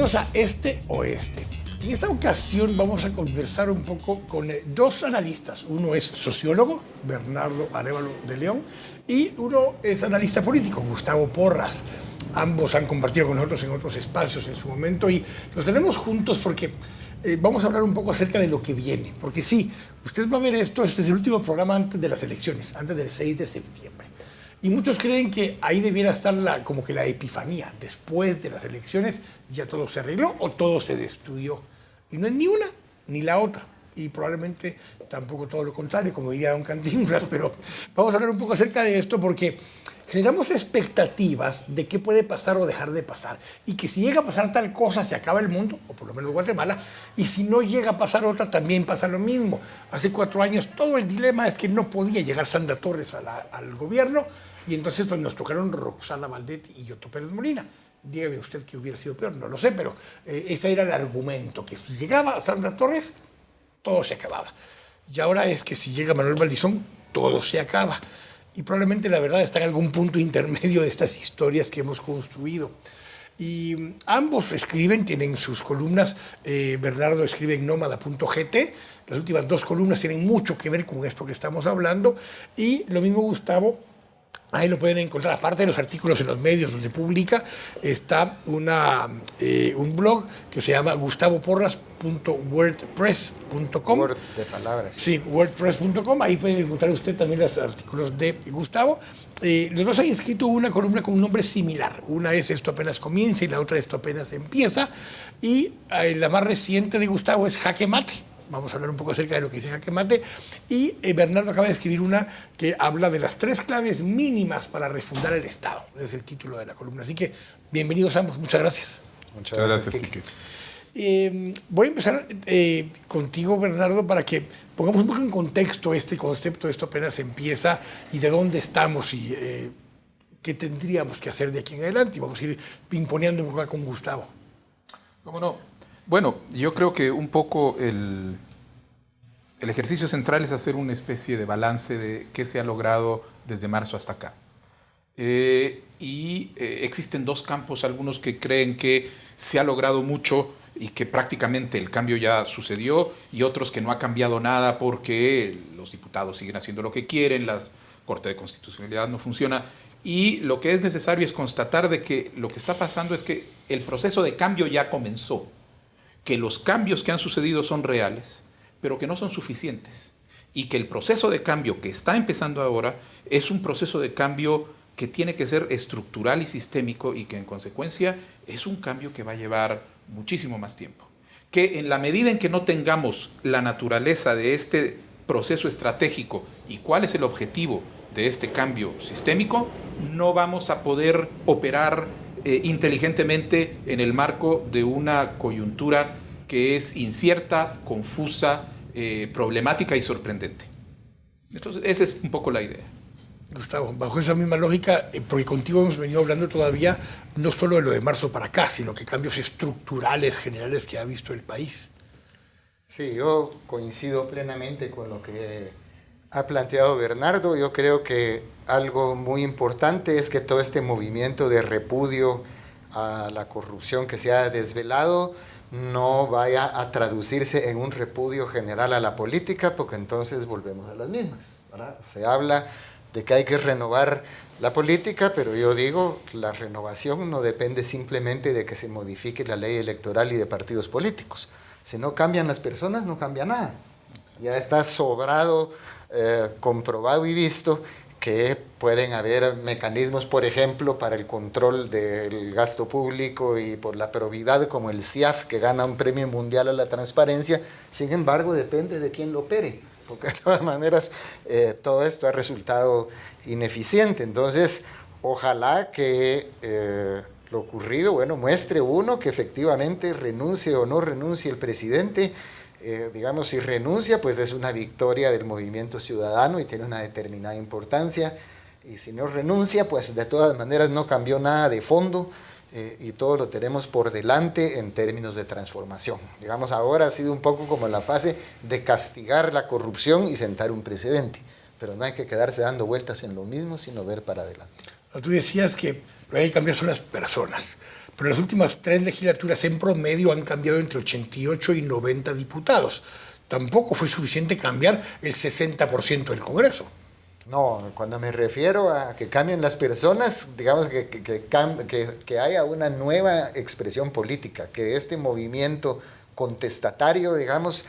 Bienvenidos a Este Oeste. En esta ocasión vamos a conversar un poco con dos analistas. Uno es sociólogo, Bernardo Arévalo de León, y uno es analista político, Gustavo Porras. Ambos han compartido con nosotros en otros espacios en su momento y los tenemos juntos porque vamos a hablar un poco acerca de lo que viene. Porque sí, usted va a ver esto, este es el último programa antes de las elecciones, antes del 6 de septiembre. Y muchos creen que ahí debiera estar como que la epifanía. Después de las elecciones ya todo se arregló o todo se destruyó. Y no es ni una ni la otra. Y probablemente tampoco todo lo contrario, como diría don Cantinflas. Pero vamos a hablar un poco acerca de esto porque generamos expectativas de qué puede pasar o dejar de pasar. Y que si llega a pasar tal cosa, se acaba el mundo, o por lo menos Guatemala. Y si no llega a pasar otra, también pasa lo mismo. Hace 4 años todo el dilema es que no podía llegar Sandra Torres al gobierno. Y entonces pues, nos tocaron Roxana Valdetti y Yoto Pérez Molina. Dígame usted que hubiera sido peor, no lo sé, pero ese era el argumento, que si llegaba Sandra Torres, todo se acababa. Y ahora es que si llega Manuel Valdizón, todo se acaba. Y probablemente la verdad está en algún punto intermedio de estas historias que hemos construido. Y ambos escriben, tienen sus columnas. Bernardo escribe en nómada.gt. Las últimas 2 columnas tienen mucho que ver con esto que estamos hablando. Y lo mismo Gustavo. Ahí lo pueden encontrar, aparte de los artículos en los medios donde publica, está un blog que se llama gustavoporras.wordpress.com. Word de palabras. Sí, wordpress.com, ahí pueden encontrar usted también los artículos de Gustavo. Los dos han escrito una columna con un nombre similar. Una es Esto apenas comienza y la otra Esto apenas empieza. Y la más reciente de Gustavo es Jaque Mate. Vamos a hablar un poco acerca de lo que dice Jaque Mate. Y Bernardo acaba de escribir una que habla de las 3 claves mínimas para refundar el Estado. Es el título de la columna. Así que bienvenidos ambos. Muchas gracias. Muchas gracias, Quique. Voy a empezar contigo, Bernardo, para que pongamos un poco en contexto este concepto. Esto apenas empieza y de dónde estamos y qué tendríamos que hacer de aquí en adelante. Y vamos a ir pimponeando un poco con Gustavo. ¿Cómo no? Bueno, yo creo que un poco el ejercicio central es hacer una especie de balance de qué se ha logrado desde marzo hasta acá. Existen 2 campos, algunos que creen que se ha logrado mucho y que prácticamente el cambio ya sucedió, y otros que no ha cambiado nada porque los diputados siguen haciendo lo que quieren, la Corte de Constitucionalidad no funciona. Y lo que es necesario es constatar de que lo que está pasando es que el proceso de cambio ya comenzó, que los cambios que han sucedido son reales, pero que no son suficientes, y que el proceso de cambio que está empezando ahora es un proceso de cambio que tiene que ser estructural y sistémico, y que en consecuencia es un cambio que va a llevar muchísimo más tiempo. Que en la medida en que no tengamos la naturaleza de este proceso estratégico y cuál es el objetivo de este cambio sistémico, no vamos a poder operar inteligentemente en el marco de una coyuntura que es incierta, confusa, problemática y sorprendente. Entonces, esa es un poco la idea. Gustavo, bajo esa misma lógica, porque contigo hemos venido hablando todavía no solo de lo de marzo para acá, sino que cambios estructurales, generales que ha visto el país. Sí, yo coincido plenamente con lo que ha planteado Bernardo. Yo creo que algo muy importante es que todo este movimiento de repudio a la corrupción que se ha desvelado no vaya a traducirse en un repudio general a la política, porque entonces volvemos a las mismas, ¿verdad? Se habla de que hay que renovar la política, pero yo digo, la renovación no depende simplemente de que se modifique la ley electoral y de partidos políticos. Si no cambian las personas, no cambia nada. Ya está sobrado, comprobado y visto que pueden haber mecanismos, por ejemplo, para el control del gasto público y por la probidad, como el CIAF, que gana un premio mundial a la transparencia. Sin embargo, depende de quién lo opere, porque de todas maneras todo esto ha resultado ineficiente. Entonces, ojalá que lo ocurrido, bueno, muestre uno que efectivamente renuncie o no renuncie el presidente. Digamos, si renuncia, pues es una victoria del movimiento ciudadano y tiene una determinada importancia. Y si no renuncia, pues de todas maneras no cambió nada de fondo, y todo lo tenemos por delante en términos de transformación. Digamos, ahora ha sido un poco como la fase de castigar la corrupción y sentar un precedente. Pero no hay que quedarse dando vueltas en lo mismo, sino ver para adelante. Tú decías que lo que hay que cambiar son las personas, pero las últimas 3 legislaturas en promedio han cambiado entre 88 y 90 diputados. Tampoco fue suficiente cambiar el 60% del Congreso. No, cuando me refiero a que cambien las personas, digamos que haya una nueva expresión política, que este movimiento contestatario, digamos,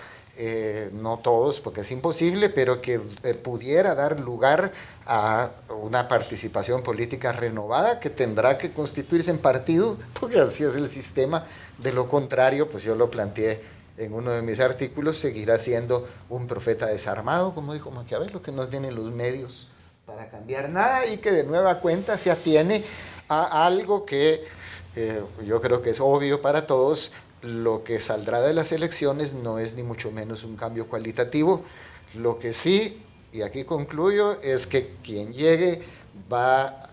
no todos, porque es imposible, pero que pudiera dar lugar a una participación política renovada que tendrá que constituirse en partido, porque así es el sistema. De lo contrario, pues yo lo planteé en uno de mis artículos, seguirá siendo un profeta desarmado, como dijo Maquiavelo, que no tienen los medios para cambiar nada y que de nueva cuenta se atiene a algo que yo creo que es obvio para todos. Lo que saldrá de las elecciones no es ni mucho menos un cambio cualitativo. Lo que sí, y aquí concluyo, es que quien llegue va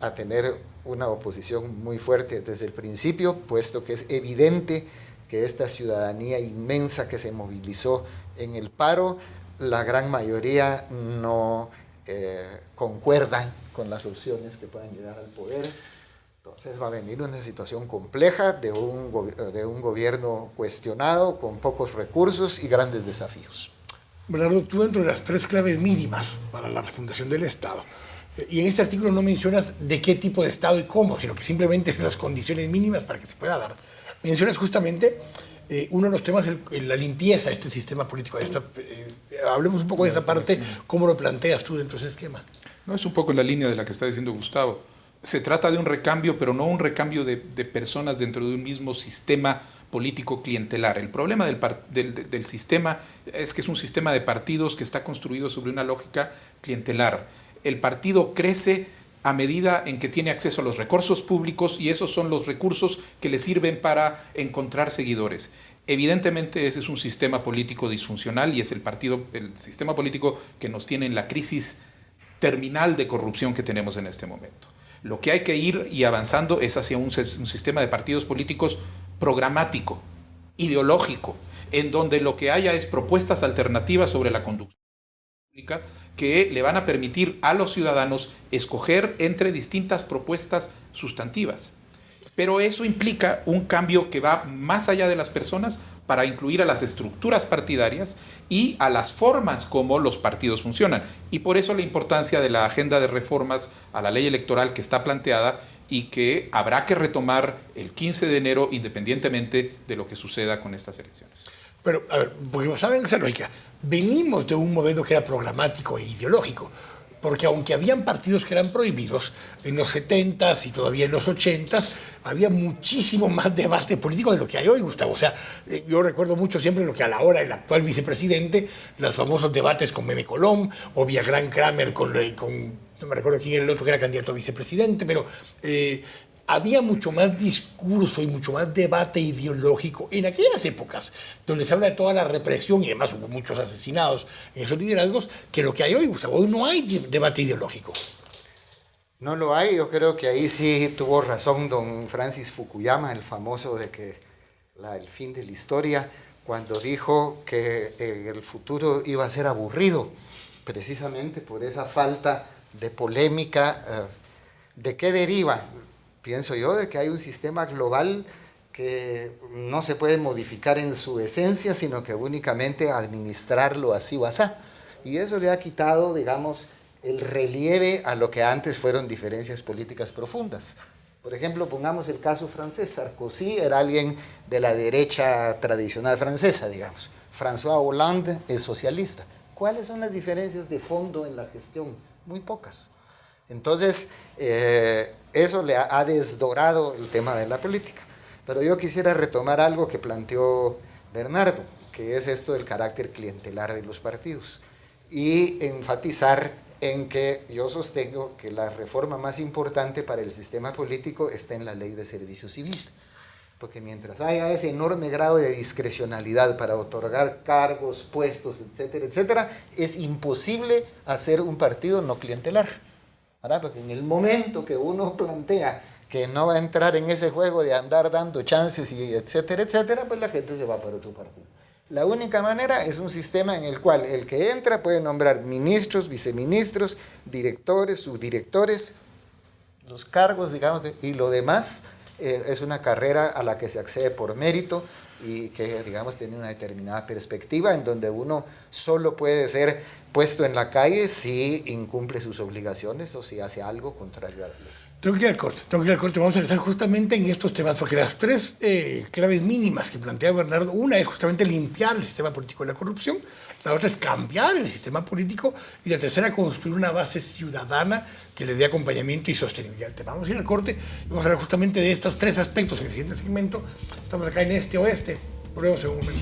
a tener una oposición muy fuerte desde el principio, puesto que es evidente que esta ciudadanía inmensa que se movilizó en el paro, la gran mayoría no concuerdan con las opciones que puedan llegar al poder. Entonces va a venir una situación compleja de un gobierno cuestionado, con pocos recursos y grandes desafíos. Bernardo, tú dentro de las 3 claves mínimas para la refundación del Estado, y en este artículo no mencionas de qué tipo de Estado y cómo, sino que simplemente son las condiciones mínimas para que se pueda dar. Mencionas justamente uno de los temas, la limpieza de este sistema político. Hablemos un poco de esa parte, ¿cómo lo planteas tú dentro de ese esquema? No, es un poco en la línea de la que está diciendo Gustavo. Se trata de un recambio, pero no un recambio de personas dentro de un mismo sistema político clientelar. El problema del sistema es que es un sistema de partidos que está construido sobre una lógica clientelar. El partido crece a medida en que tiene acceso a los recursos públicos y esos son los recursos que le sirven para encontrar seguidores. Evidentemente ese es un sistema político disfuncional y es el sistema político que nos tiene en la crisis terminal de corrupción que tenemos en este momento. Lo que hay que ir y avanzando es hacia un sistema de partidos políticos programático, ideológico, en donde lo que haya es propuestas alternativas sobre la conducción pública que le van a permitir a los ciudadanos escoger entre distintas propuestas sustantivas. Pero eso implica un cambio que va más allá de las personas para incluir a las estructuras partidarias y a las formas como los partidos funcionan. Y por eso la importancia de la agenda de reformas a la ley electoral que está planteada y que habrá que retomar el 15 de enero independientemente de lo que suceda con estas elecciones. Pero, a ver, porque saben esa lógica, venimos de un modelo que era programático e ideológico, porque aunque habían partidos que eran prohibidos, en los 70s y todavía en los 80s, había muchísimo más debate político de lo que hay hoy, Gustavo. O sea, yo recuerdo mucho siempre lo que a la hora el actual vicepresidente, los famosos debates con Meme Colom, o Villagrán Kramer con no me recuerdo quién era el otro que era candidato a vicepresidente, pero había mucho más discurso y mucho más debate ideológico en aquellas épocas, donde se habla de toda la represión y además hubo muchos asesinados en esos liderazgos, que lo que hay hoy, Gustavo, hoy no hay debate ideológico. No lo hay, yo creo que ahí sí tuvo razón don Francis Fukuyama, el famoso de que el fin de la historia, cuando dijo que el futuro iba a ser aburrido, precisamente por esa falta de polémica. ¿De qué deriva? Pienso yo de que hay un sistema global que no se puede modificar en su esencia, sino que únicamente administrarlo así o asá. Y eso le ha quitado, digamos, el relieve a lo que antes fueron diferencias políticas profundas. Por ejemplo, pongamos el caso francés. Sarkozy era alguien de la derecha tradicional francesa, digamos. François Hollande es socialista. ¿Cuáles son las diferencias de fondo en la gestión? Muy pocas. Entonces, eso le ha desdorado el tema de la política. Pero yo quisiera retomar algo que planteó Bernardo, que es esto del carácter clientelar de los partidos, y enfatizar en que yo sostengo que la reforma más importante para el sistema político está en la ley de servicio civil. Porque mientras haya ese enorme grado de discrecionalidad para otorgar cargos, puestos, etcétera, etcétera, es imposible hacer un partido no clientelar. ¿Verdad? Porque en el momento que uno plantea que no va a entrar en ese juego de andar dando chances y etcétera, etcétera, pues la gente se va para otro partido. La única manera es un sistema en el cual el que entra puede nombrar ministros, viceministros, directores, subdirectores, los cargos, digamos, y lo demás es una carrera a la que se accede por mérito y que, digamos, tiene una determinada perspectiva en donde uno solo puede ser puesto en la calle si incumple sus obligaciones o si hace algo contrario a la ley. Tengo que ir al corte. Vamos a empezar justamente en estos temas, porque las tres claves mínimas que plantea Bernardo, una es justamente limpiar el sistema político de la corrupción, la otra es cambiar el sistema político y la tercera, construir una base ciudadana que le dé acompañamiento y sostenibilidad al tema. Vamos a ir al corte y vamos a hablar justamente de estos tres aspectos en el siguiente segmento. Estamos acá en Este Oeste. Volvemos en un momento.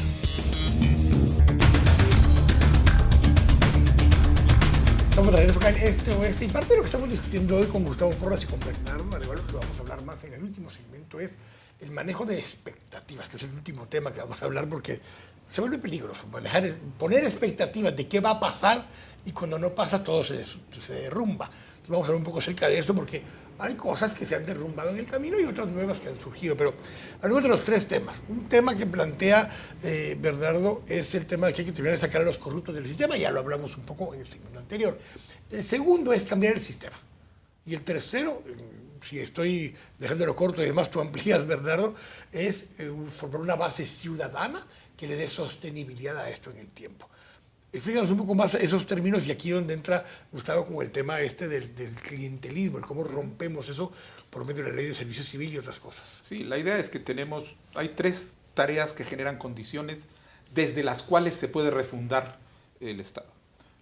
Estamos de regreso acá en Este Oeste y parte de lo que estamos discutiendo hoy con Gustavo Porras y con Bernardo Arévalo, que vamos a hablar más en el último segmento, es el manejo de expectativas, que es el último tema que vamos a hablar porque se vuelve peligroso poner expectativas de qué va a pasar y cuando no pasa todo se derrumba. Entonces vamos a hablar un poco acerca de esto porque hay cosas que se han derrumbado en el camino y otras nuevas que han surgido, pero hablemos de los tres temas. Un tema que plantea Bernardo es el tema de que hay que terminar de sacar a los corruptos del sistema, ya lo hablamos un poco en el segmento anterior. El segundo es cambiar el sistema. Y el tercero, si estoy dejándolo corto y además tú amplías, Bernardo, es formar una base ciudadana que le dé sostenibilidad a esto en el tiempo. Explícanos un poco más esos términos y aquí donde entra Gustavo con el tema del clientelismo, el cómo rompemos eso por medio de la ley de servicio civil y otras cosas. Sí, la idea es que hay tres tareas que generan condiciones desde las cuales se puede refundar el Estado.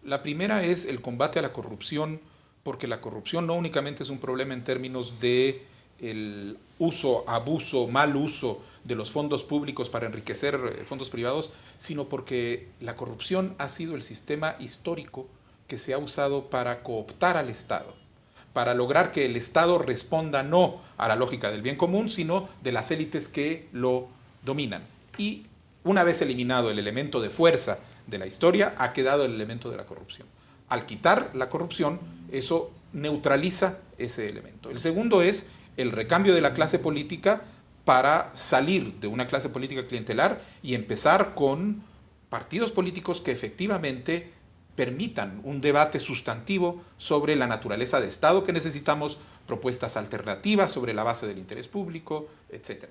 La primera es el combate a la corrupción, porque la corrupción no únicamente es un problema en términos de el uso, abuso, mal uso de los fondos públicos para enriquecer fondos privados, sino porque la corrupción ha sido el sistema histórico que se ha usado para cooptar al Estado, para lograr que el Estado responda no a la lógica del bien común, sino de las élites que lo dominan. Y una vez eliminado el elemento de fuerza de la historia, ha quedado el elemento de la corrupción. Al quitar la corrupción, eso neutraliza ese elemento. El segundo es el recambio de la clase política para salir de una clase política clientelar y empezar con partidos políticos que efectivamente permitan un debate sustantivo sobre la naturaleza de Estado que necesitamos, propuestas alternativas sobre la base del interés público, etc.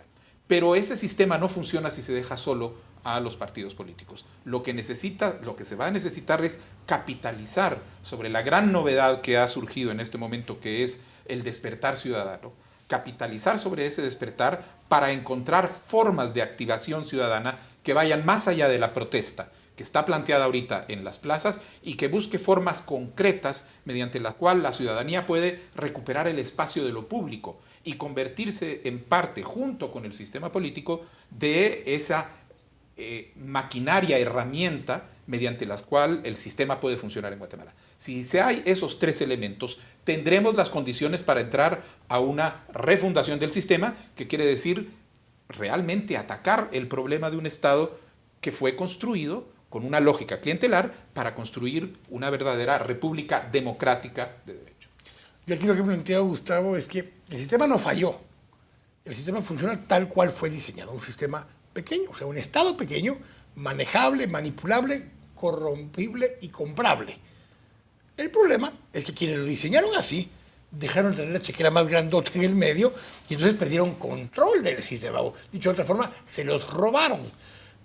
Pero ese sistema no funciona si se deja solo a los partidos políticos. Lo que se va a necesitar es capitalizar sobre la gran novedad que ha surgido en este momento, que es el despertar ciudadano, capitalizar sobre ese despertar para encontrar formas de activación ciudadana que vayan más allá de la protesta que está planteada ahorita en las plazas y que busque formas concretas mediante las cuales la ciudadanía puede recuperar el espacio de lo público y convertirse en parte, junto con el sistema político, de esa maquinaria, herramienta mediante la cual el sistema puede funcionar en Guatemala. Si hay esos tres elementos, tendremos las condiciones para entrar a una refundación del sistema, que quiere decir realmente atacar el problema de un Estado que fue construido con una lógica clientelar para construir una verdadera república democrática de derecho. Y aquí lo que plantea Gustavo es que el sistema no falló. El sistema funciona tal cual fue diseñado. Un sistema pequeño, o sea, un Estado pequeño, manejable, manipulable, corrompible y comprable. El problema es que quienes lo diseñaron así dejaron de tener la chequera más grandota en el medio y entonces perdieron control del sistema. O, dicho de otra forma, se los robaron.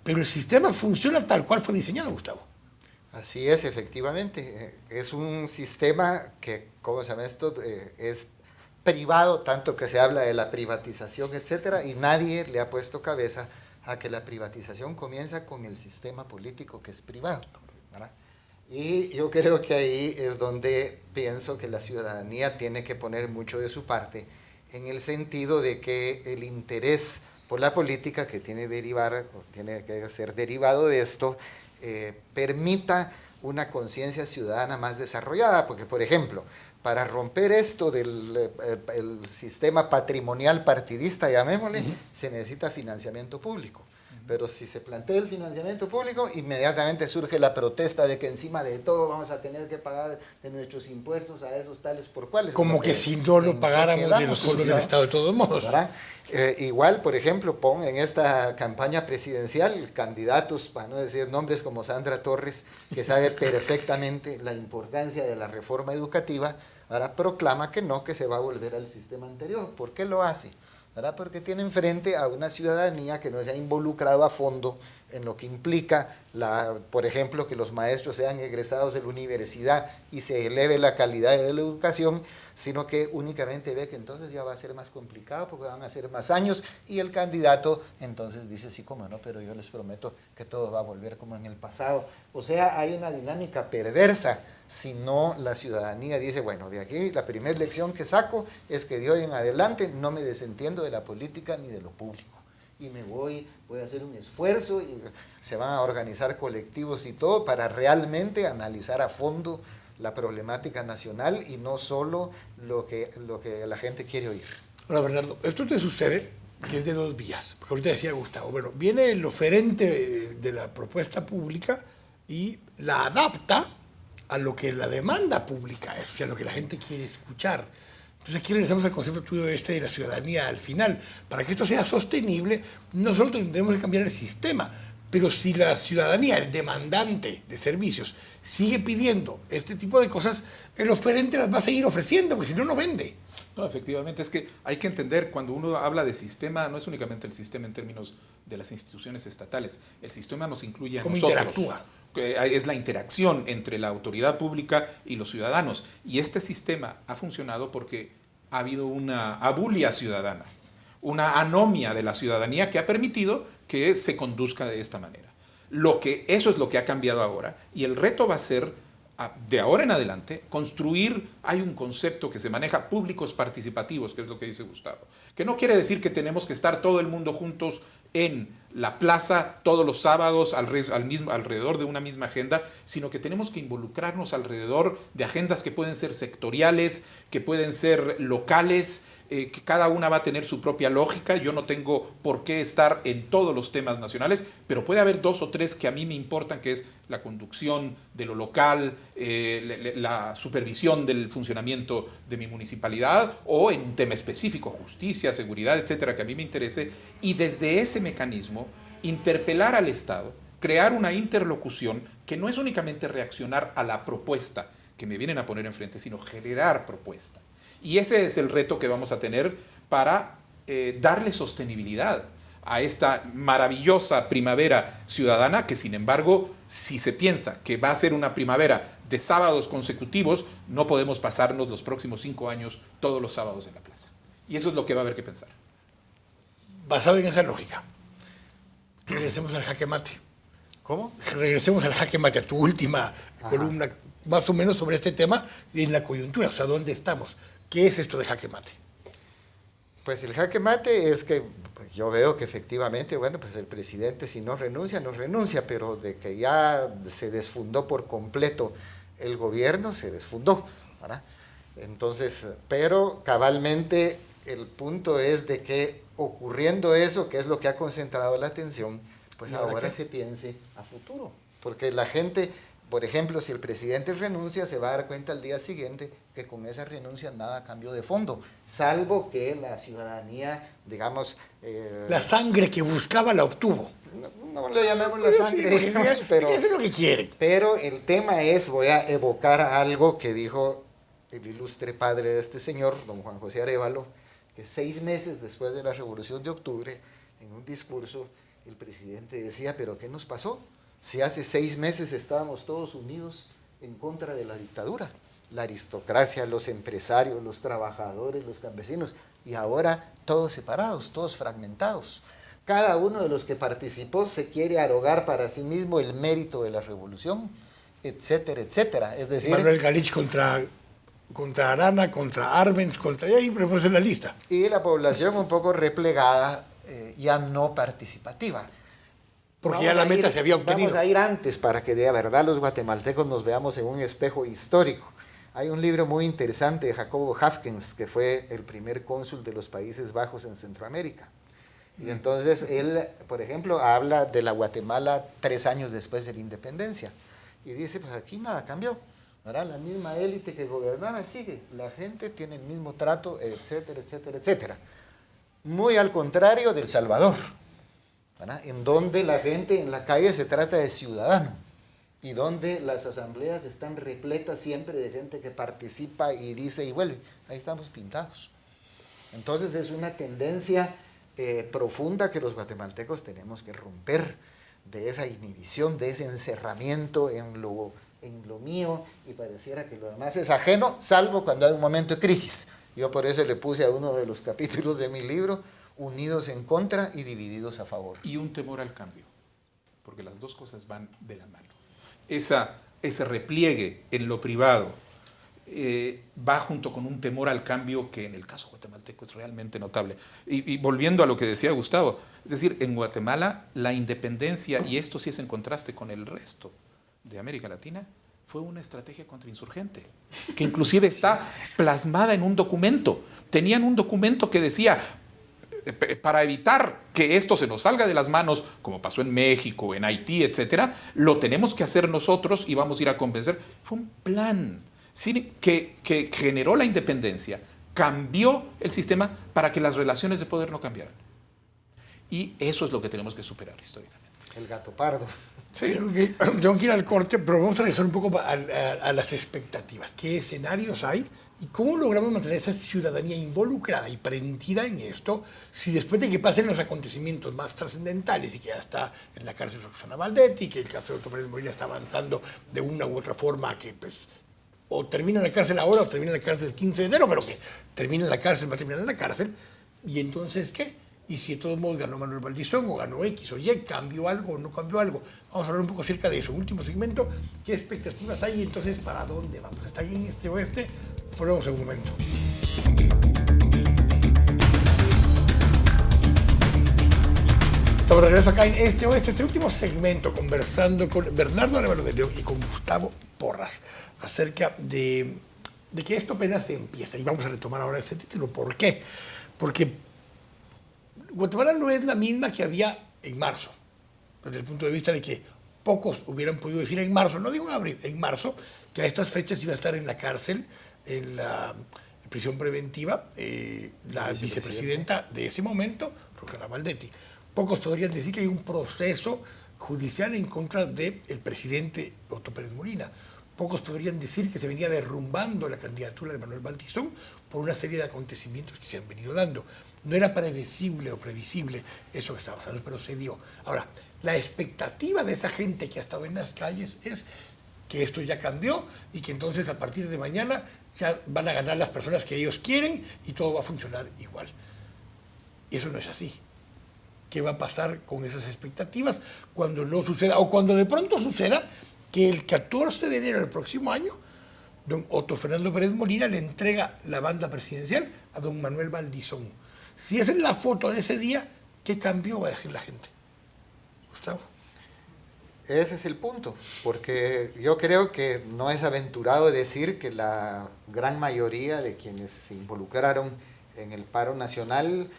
Pero el sistema funciona tal cual fue diseñado, Gustavo. Así es, efectivamente. Es un sistema que, ¿cómo se llama esto? Es privado, tanto que se habla de la privatización, etcétera, y nadie le ha puesto cabeza a que la privatización comienza con el sistema político que es privado, ¿verdad? Y yo creo que ahí es donde pienso que la ciudadanía tiene que poner mucho de su parte, en el sentido de que el interés por la política que tiene que ser derivado de esto, permita una conciencia ciudadana más desarrollada, porque por ejemplo, para romper esto del el sistema patrimonial partidista, llamémosle, se necesita financiamiento público. Pero si se plantea el financiamiento público, inmediatamente surge la protesta de que encima de todo vamos a tener que pagar de nuestros impuestos a esos tales por cuales. Como que si no lo pagáramos de los fondos del Estado de todos modos. Igual, por ejemplo, pon en esta campaña presidencial candidatos, para no decir nombres, como Sandra Torres, que sabe perfectamente la importancia de la reforma educativa, ahora proclama que no, que se va a volver al sistema anterior. ¿Por qué lo hace? ¿Verdad? Porque tiene enfrente a una ciudadanía que no se ha involucrado a fondo en lo que implica, por ejemplo, que los maestros sean egresados de la universidad y se eleve la calidad de la educación, sino que únicamente ve que entonces ya va a ser más complicado porque van a ser más años y el candidato entonces dice, sí, como no, pero yo les prometo que todo va a volver como en el pasado. O sea, hay una dinámica perversa si no la ciudadanía dice, bueno, de aquí la primera lección que saco es que de hoy en adelante no me desentiendo de la política ni de lo público. Y voy a hacer un esfuerzo y se van a organizar colectivos y todo para realmente analizar a fondo la problemática nacional y no solo lo que la gente quiere oír. Ahora, Bernardo, esto te sucede que es de dos vías, porque ahorita decía Gustavo, bueno, viene el oferente de la propuesta pública y la adapta a lo que la demanda pública es, o sea, lo que la gente quiere escuchar. Entonces aquí regresamos al concepto tuyo de la ciudadanía al final. Para que esto sea sostenible, no solo tenemos que cambiar el sistema, pero si la ciudadanía, el demandante de servicios, sigue pidiendo este tipo de cosas, el oferente las va a seguir ofreciendo, porque si no, no vende. No, efectivamente, es que hay que entender, cuando uno habla de sistema, no es únicamente el sistema en términos de las instituciones estatales, el sistema nos incluye a ¿Cómo nosotros. interactúa? Es la interacción entre la autoridad pública y los ciudadanos. Y este sistema ha funcionado porque ha habido una abulia ciudadana, una anomia de la ciudadanía que ha permitido que se conduzca de esta manera. Eso es lo que ha cambiado ahora. Y el reto va a ser, de ahora en adelante, construir, hay un concepto que se maneja, públicos participativos, que es lo que dice Gustavo, que no quiere decir que tenemos que estar todo el mundo juntos en la plaza todos los sábados alrededor de una misma agenda, sino que tenemos que involucrarnos alrededor de agendas que pueden ser sectoriales, que pueden ser locales, que cada una va a tener su propia lógica. Yo no tengo por qué estar en todos los temas nacionales, pero puede haber 2 o 3 que a mí me importan, que es la conducción de lo local, la supervisión del funcionamiento de mi municipalidad, o en un tema específico, justicia, seguridad, etcétera, que a mí me interese, y desde ese mecanismo interpelar al Estado, crear una interlocución que no es únicamente reaccionar a la propuesta que me vienen a poner enfrente, sino generar propuesta. Y ese es el reto que vamos a tener para darle sostenibilidad a esta maravillosa primavera ciudadana, que sin embargo, si se piensa que va a ser una primavera de sábados consecutivos, no podemos pasarnos los próximos 5 años todos los sábados en la plaza. Y eso es lo que va a haber que pensar. Basado en esa lógica, regresemos al jaque mate. ¿Cómo? Regresemos al jaque mate, a tu última columna, más o menos sobre este tema y en la coyuntura, o sea, ¿dónde estamos? ¿Qué es esto de jaque mate? Pues el jaque mate es que pues yo veo que efectivamente, bueno, pues el presidente si no renuncia, no renuncia, pero de que ya se desfundó por completo el gobierno, se desfundó, ¿verdad? Entonces, pero cabalmente el punto es de que ocurriendo eso, que es lo que ha concentrado la atención, pues ahora se piense a futuro, porque la gente, por ejemplo, si el presidente renuncia, se va a dar cuenta al día siguiente que con esa renuncia nada cambió de fondo, salvo que la ciudadanía, digamos... la sangre que buscaba la obtuvo. No le llamemos la sangre, sí, digamos, pero... Eso es lo que quiere. Pero el tema es, voy a evocar algo que dijo el ilustre padre de este señor, don Juan José Arévalo, que 6 meses después de la Revolución de Octubre, en un discurso, el presidente decía, ¿pero qué nos pasó? Si hace 6 meses estábamos todos unidos en contra de la dictadura, la aristocracia, los empresarios, los trabajadores, los campesinos, y ahora todos separados, todos fragmentados. Cada uno de los que participó se quiere arrogar para sí mismo el mérito de la revolución, etcétera, etcétera. Es decir, Manuel Galich contra Arana, contra Arbenz, contra... Y ahí ponemos en la lista. Y la población un poco replegada, ya no participativa. Porque ya la meta se había obtenido. Vamos a ir antes para que de verdad los guatemaltecos nos veamos en un espejo histórico. Hay un libro muy interesante de Jacobo Hafkens, que fue el primer cónsul de los Países Bajos en Centroamérica. Y entonces él, por ejemplo, habla de la Guatemala 3 años después de la independencia. Y dice, pues aquí nada cambió. ¿Verdad? La misma élite que gobernaba sigue. La gente tiene el mismo trato, etcétera, etcétera, etcétera. Muy al contrario de El Salvador, ¿verdad? En donde la gente en la calle se trata de ciudadano. y donde las asambleas están repletas siempre de gente que participa y dice y vuelve. Ahí estamos pintados. Entonces es una tendencia profunda que los guatemaltecos tenemos que romper, de esa inhibición, de ese encerramiento en lo mío, y pareciera que lo demás es ajeno, salvo cuando hay un momento de crisis. Yo por eso le puse a uno de los capítulos de mi libro, unidos en contra y divididos a favor. Y un temor al cambio, porque las dos cosas van de la mano. Ese repliegue en lo privado va junto con un temor al cambio que en el caso guatemalteco es realmente notable. Y volviendo a lo que decía Gustavo, es decir, en Guatemala la independencia, y esto sí es en contraste con el resto de América Latina, fue una estrategia contrainsurgente, que inclusive está plasmada en un documento. Tenían un documento que decía, para evitar que esto se nos salga de las manos, como pasó en México, en Haití, etcétera, lo tenemos que hacer nosotros y vamos a ir a convencer. Fue un plan que generó la independencia, cambió el sistema para que las relaciones de poder no cambiaran. Y eso es lo que tenemos que superar históricamente. El gato pardo. Sí, tengo que ir al corte, pero vamos a regresar un poco a las expectativas. ¿Qué escenarios hay? ¿Y cómo logramos mantener esa ciudadanía involucrada y prendida en esto si después de que pasen los acontecimientos más trascendentales y que ya está en la cárcel Roxana Valdetti, que el caso de Otto Pérez Molina está avanzando de una u otra forma, que pues o termina en la cárcel ahora o termina en la cárcel el 15 de enero, pero que termina en la cárcel, va a terminar en la cárcel, y entonces ¿qué? Y si de todos modos ganó Manuel Valdizón o ganó X o Y, ¿cambió algo o no cambió algo? Vamos a hablar un poco acerca de eso. Último segmento, ¿qué expectativas hay y entonces para dónde vamos? ¿Está aquí en este oeste? Volvemos en un momento. Estamos de regreso acá en este oeste, este último segmento, conversando con Bernardo Arévalo de León y con Gustavo Porras acerca de que esto apenas empieza. Y vamos a retomar ahora ese título. ¿Por qué? Porque Guatemala no es la misma que había en marzo, desde el punto de vista de que pocos hubieran podido decir en marzo, no digo en abril, en marzo, que a estas fechas iba a estar en la cárcel, en la prisión preventiva, la vicepresidenta de ese momento, Roxana Valdetti. Pocos podrían decir que hay un proceso judicial en contra del presidente Otto Pérez Molina. Pocos podrían decir que se venía derrumbando la candidatura de Manuel Valdizón por una serie de acontecimientos que se han venido dando. No era previsible o previsible eso que estaba pasando, pero se dio. Ahora, la expectativa de esa gente que ha estado en las calles es que esto ya cambió y que entonces a partir de mañana ya van a ganar las personas que ellos quieren y todo va a funcionar igual. Y eso no es así. ¿Qué va a pasar con esas expectativas cuando no suceda o cuando de pronto suceda que el 14 de enero del próximo año don Otto Fernando Pérez Molina le entrega la banda presidencial a don Manuel Valdizón? Si esa es la foto de ese día, ¿qué cambió? Va a decir la gente. Gustavo. Ese es el punto, porque yo creo que no es aventurado decir que la gran mayoría de quienes se involucraron en el paro nacional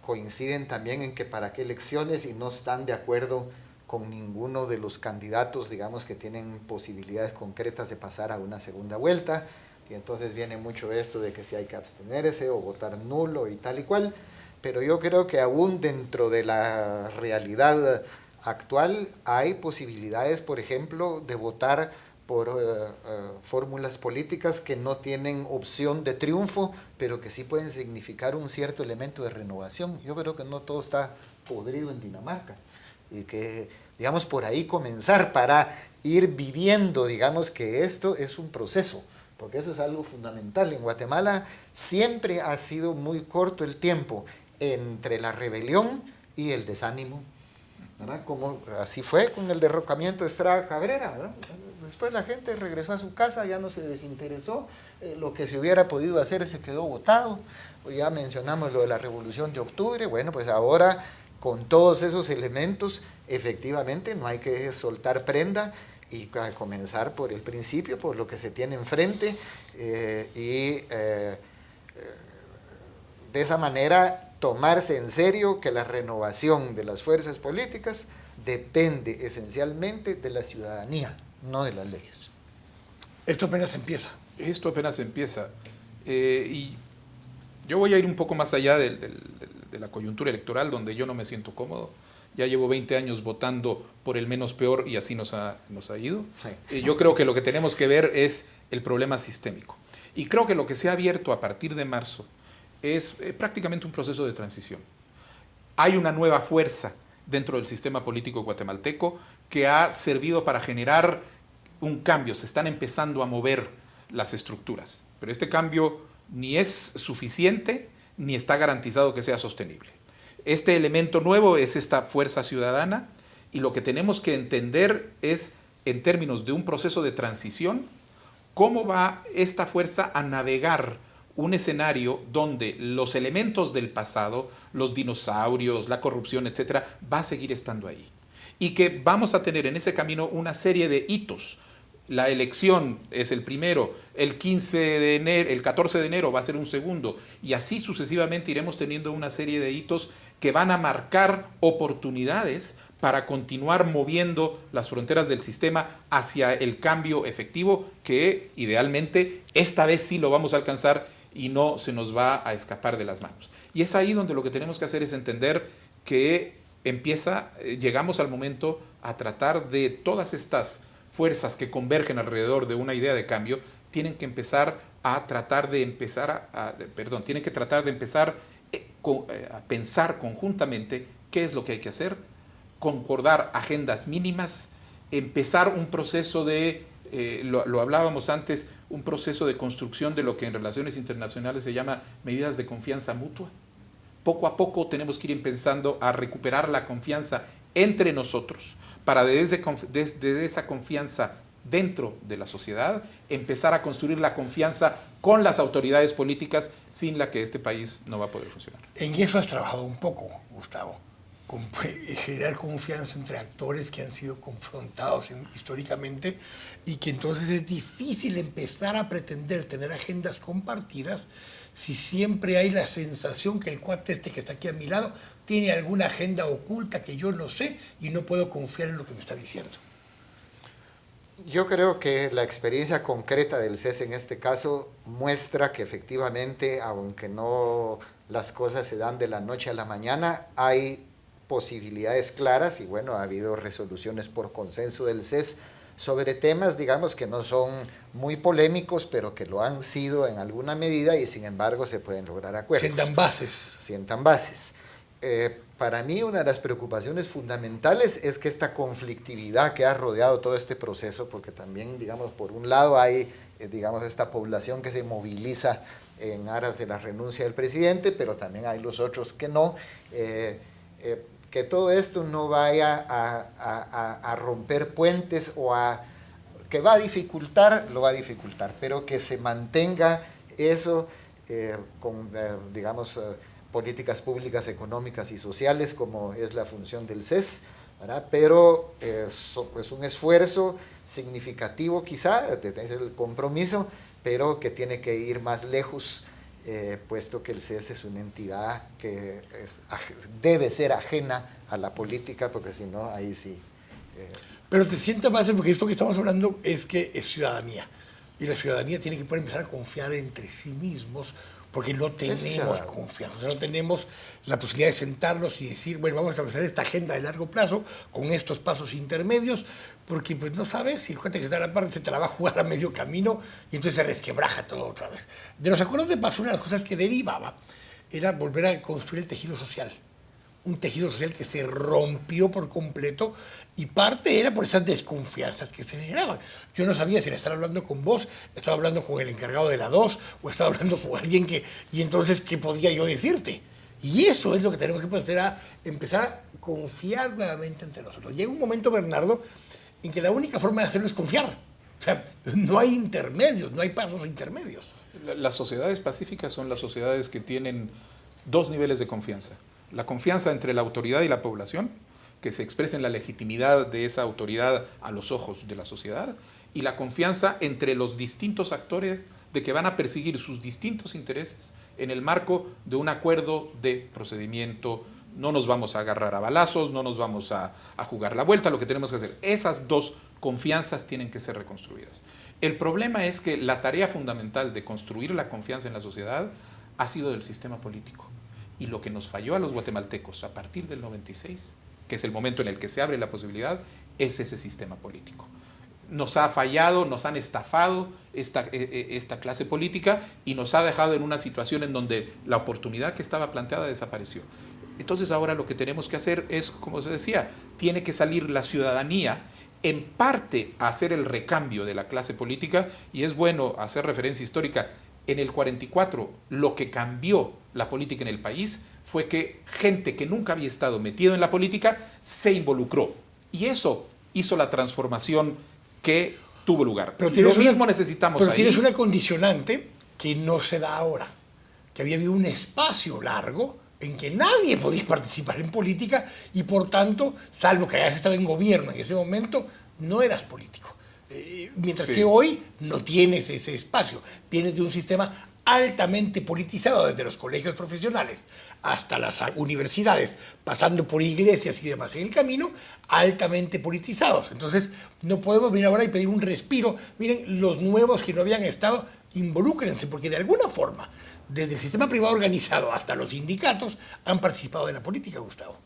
coinciden también en que para qué elecciones y no están de acuerdo con ninguno de los candidatos, digamos, que tienen posibilidades concretas de pasar a una segunda vuelta. Y entonces viene mucho esto de que si hay que abstenerse o votar nulo y tal y cual. Pero yo creo que aún dentro de la realidad actual hay posibilidades, por ejemplo, de votar por fórmulas políticas que no tienen opción de triunfo, pero que sí pueden significar un cierto elemento de renovación. Yo creo que no todo está podrido en Dinamarca y que, digamos, por ahí comenzar para ir viviendo, digamos, que esto es un proceso, porque eso es algo fundamental. En Guatemala siempre ha sido muy corto el tiempo entre la rebelión y el desánimo, ¿verdad? Como así fue con el derrocamiento de Estrada Cabrera, ¿verdad? Después la gente regresó a su casa, ya no se desinteresó, lo que se hubiera podido hacer se quedó botado. Ya mencionamos lo de la Revolución de Octubre, bueno, pues ahora con todos esos elementos, efectivamente no hay que soltar prenda y comenzar por el principio, por lo que se tiene enfrente, de esa manera tomarse en serio que la renovación de las fuerzas políticas depende esencialmente de la ciudadanía, no de las leyes. Esto apenas empieza. Esto apenas empieza. Y yo voy a ir un poco más allá de la coyuntura electoral, donde yo no me siento cómodo. Ya llevo 20 años votando por el menos peor y así nos ha ido. Sí. Yo creo que lo que tenemos que ver es el problema sistémico. Y creo que lo que se ha abierto a partir de marzo es prácticamente un proceso de transición. Hay una nueva fuerza dentro del sistema político guatemalteco que ha servido para generar un cambio. Se están empezando a mover las estructuras. Pero este cambio ni es suficiente ni está garantizado que sea sostenible. Este elemento nuevo es esta fuerza ciudadana y lo que tenemos que entender es, en términos de un proceso de transición, cómo va esta fuerza a navegar un escenario donde los elementos del pasado, los dinosaurios, la corrupción, etcétera, va a seguir estando ahí. Y que vamos a tener en ese camino una serie de hitos. La elección es el primero, el 14 de enero va a ser un segundo, y así sucesivamente iremos teniendo una serie de hitos que van a marcar oportunidades para continuar moviendo las fronteras del sistema hacia el cambio efectivo que idealmente esta vez sí lo vamos a alcanzar y no se nos va a escapar de las manos. Y es ahí donde lo que tenemos que hacer es entender que llegamos al momento a tratar de todas estas fuerzas que convergen alrededor de una idea de cambio, tienen que empezar a pensar conjuntamente qué es lo que hay que hacer, concordar agendas mínimas, empezar un proceso lo hablábamos antes, un proceso de construcción de lo que en relaciones internacionales se llama medidas de confianza mutua. Poco a poco tenemos que ir empezando a recuperar la confianza entre nosotros, para desde esa confianza dentro de la sociedad, empezar a construir la confianza con las autoridades políticas, sin la que este país no va a poder funcionar. En eso has trabajado un poco, Gustavo, generar confianza entre actores que han sido confrontados históricamente y que entonces es difícil empezar a pretender tener agendas compartidas si siempre hay la sensación que el cuate que está aquí a mi lado tiene alguna agenda oculta que yo no sé y no puedo confiar en lo que me está diciendo. Yo creo que la experiencia concreta del CES en este caso muestra que efectivamente, aunque no las cosas se dan de la noche a la mañana, hay posibilidades claras y bueno, ha habido resoluciones por consenso del CES sobre temas, digamos, que no son muy polémicos, pero que lo han sido en alguna medida y sin embargo se pueden lograr acuerdos. Sientan bases. Para mí una de las preocupaciones fundamentales es que esta conflictividad que ha rodeado todo este proceso, porque también, digamos, por un lado hay, digamos, esta población que se moviliza en aras de la renuncia del presidente, pero también hay los otros que no, que todo esto no vaya a romper puentes o que va a dificultar, lo va a dificultar, pero que se mantenga eso con, digamos, políticas públicas, económicas y sociales, como es la función del CES, ¿verdad? Pero es un esfuerzo significativo quizá, es el compromiso, pero que tiene que ir más lejos, puesto que el CES es una entidad que debe ser ajena a la política, porque si no, ahí sí. Pero te sientas más, porque esto que estamos hablando es que es ciudadanía, y la ciudadanía tiene que poder empezar a confiar entre sí mismos, porque no tenemos confianza, no tenemos la posibilidad de sentarnos y decir, bueno, vamos a establecer esta agenda de largo plazo con estos pasos intermedios, porque pues no sabes si el gente que está a la parte se te la va a jugar a medio camino y entonces se resquebraja todo otra vez. De los acuerdos de paz, una de las cosas que derivaba era volver a construir el tejido social. Un tejido social que se rompió por completo y parte era por esas desconfianzas que se generaban. Yo no sabía si estaba hablando con vos, estaba hablando con el encargado de la 2 o estaba hablando con alguien y entonces, ¿qué podía yo decirte? Y eso es lo que tenemos que empezar a confiar nuevamente entre nosotros. Llega un momento, Bernardo, en que la única forma de hacerlo es confiar. O sea, no hay intermedios, no hay pasos intermedios. Las sociedades pacíficas son las sociedades que tienen dos niveles de confianza. La confianza entre la autoridad y la población, que se expresa en la legitimidad de esa autoridad a los ojos de la sociedad, y la confianza entre los distintos actores de que van a perseguir sus distintos intereses en el marco de un acuerdo de procedimiento. No nos vamos a agarrar a balazos, no nos vamos a jugar la vuelta, lo que tenemos que hacer. Esas dos confianzas tienen que ser reconstruidas. El problema es que la tarea fundamental de construir la confianza en la sociedad ha sido del sistema político. Y lo que nos falló a los guatemaltecos a partir del 96 que es el momento en el que se abre la posibilidad, es ese sistema político. Nos ha fallado, nos han estafado esta clase política y nos ha dejado en una situación en donde la oportunidad que estaba planteada desapareció. Entonces ahora lo que tenemos que hacer es, como se decía, tiene que salir la ciudadanía en parte a hacer el recambio de la clase política, y es bueno hacer referencia histórica. En el 44 lo que cambió la política en el país fue que gente que nunca había estado metido en la política se involucró, y eso hizo la transformación que tuvo lugar. Pero necesitamos pero ahí. Tienes una condicionante que no se da ahora, que había habido un espacio largo en que nadie podía participar en política y por tanto, salvo que hayas estado en gobierno en ese momento, no eras político. Mientras que hoy no tienes ese espacio. Vienes de un sistema altamente politizado, desde los colegios profesionales hasta las universidades, pasando por iglesias y demás en el camino, altamente politizados. Entonces, no podemos venir ahora y pedir un respiro. Miren, los nuevos que no habían estado, involúcrense, porque de alguna forma, desde el sistema privado organizado hasta los sindicatos, han participado en la política, Gustavo.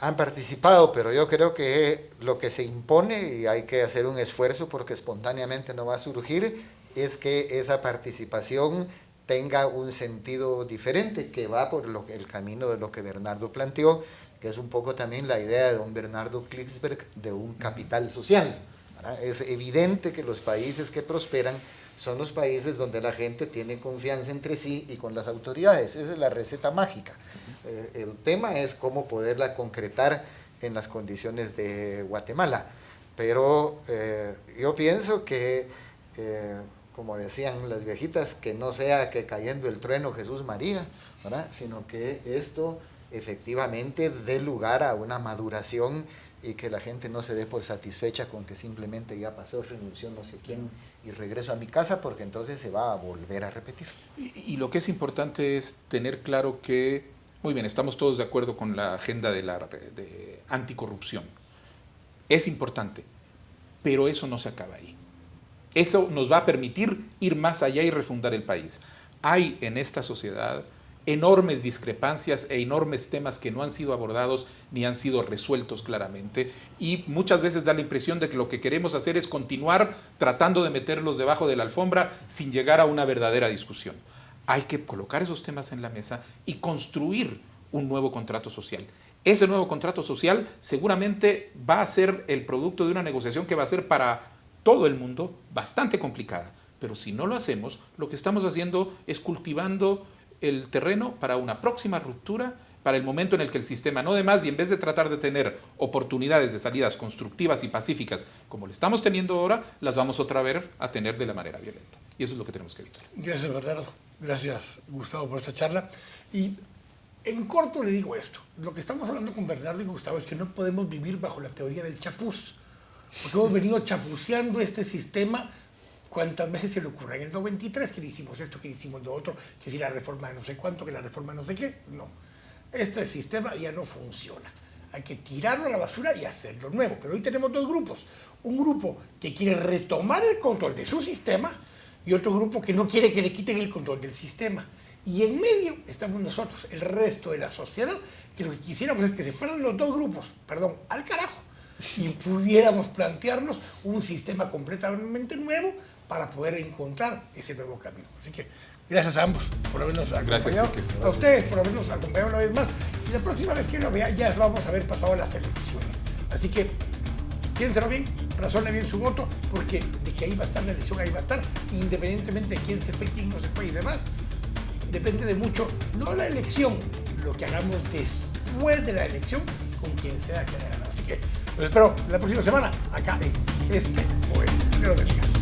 Han participado, pero yo creo que lo que se impone, y hay que hacer un esfuerzo porque espontáneamente no va a surgir, es que esa participación tenga un sentido diferente, que va por el camino de lo que Bernardo planteó, que es un poco también la idea de don Bernardo Klicksberg de un capital social, ¿verdad? Es evidente que los países que prosperan son los países donde la gente tiene confianza entre sí y con las autoridades. Esa es la receta mágica. El tema es cómo poderla concretar en las condiciones de Guatemala. Pero yo pienso que, como decían las viejitas, que no sea que cayendo el trueno Jesús María, ¿verdad? Sino que esto efectivamente dé lugar a una maduración y que la gente no se dé por satisfecha con que simplemente ya pasó, renunció no sé quién y regreso a mi casa, porque entonces se va a volver a repetir. Y lo que es importante es tener claro que, muy bien, estamos todos de acuerdo con la agenda de anticorrupción. Es importante, pero eso no se acaba ahí. Eso nos va a permitir ir más allá y refundar el país. Hay en esta sociedad enormes discrepancias e enormes temas que no han sido abordados ni han sido resueltos claramente, y muchas veces da la impresión de que lo que queremos hacer es continuar tratando de meterlos debajo de la alfombra sin llegar a una verdadera discusión. Hay que colocar esos temas en la mesa y construir un nuevo contrato social. Ese nuevo contrato social seguramente va a ser el producto de una negociación que va a ser para todo el mundo bastante complicada, pero si no lo hacemos, lo que estamos haciendo es cultivando el terreno para una próxima ruptura, para el momento en el que el sistema no dé más, y en vez de tratar de tener oportunidades de salidas constructivas y pacíficas como lo estamos teniendo ahora, las vamos otra vez a tener de la manera violenta. Y eso es lo que tenemos que evitar. Gracias, Bernardo. Gracias, Gustavo, por esta charla. Y en corto le digo esto. Lo que estamos hablando con Bernardo y Gustavo es que no podemos vivir bajo la teoría del chapuz, porque hemos venido chapuceando este sistema. ¿Cuántas veces se le ocurre? En el 93 que le hicimos esto, que le hicimos lo otro, que si la reforma de no sé cuánto, que la reforma no sé qué. No, este sistema ya no funciona. Hay que tirarlo a la basura y hacerlo nuevo. Pero hoy tenemos dos grupos. Un grupo que quiere retomar el control de su sistema y otro grupo que no quiere que le quiten el control del sistema. Y en medio estamos nosotros, el resto de la sociedad, que lo que quisiéramos es que se fueran los dos grupos, al carajo, y pudiéramos plantearnos un sistema completamente nuevo para poder encontrar ese nuevo camino. Así que gracias a ambos por habernos acompañado. A ustedes por habernos acompañado una vez más. Y la próxima vez que lo vea ya vamos a haber pasado las elecciones. Así que piénselo bien, razone bien su voto, porque de que ahí va a estar la elección, ahí va a estar, independientemente de quién se fue, quién no se fue y demás. Depende de mucho, no la elección, lo que hagamos después de la elección con quien sea que haya ganado. Así que los espero la próxima semana acá en Este Oeste. Dios bendiga.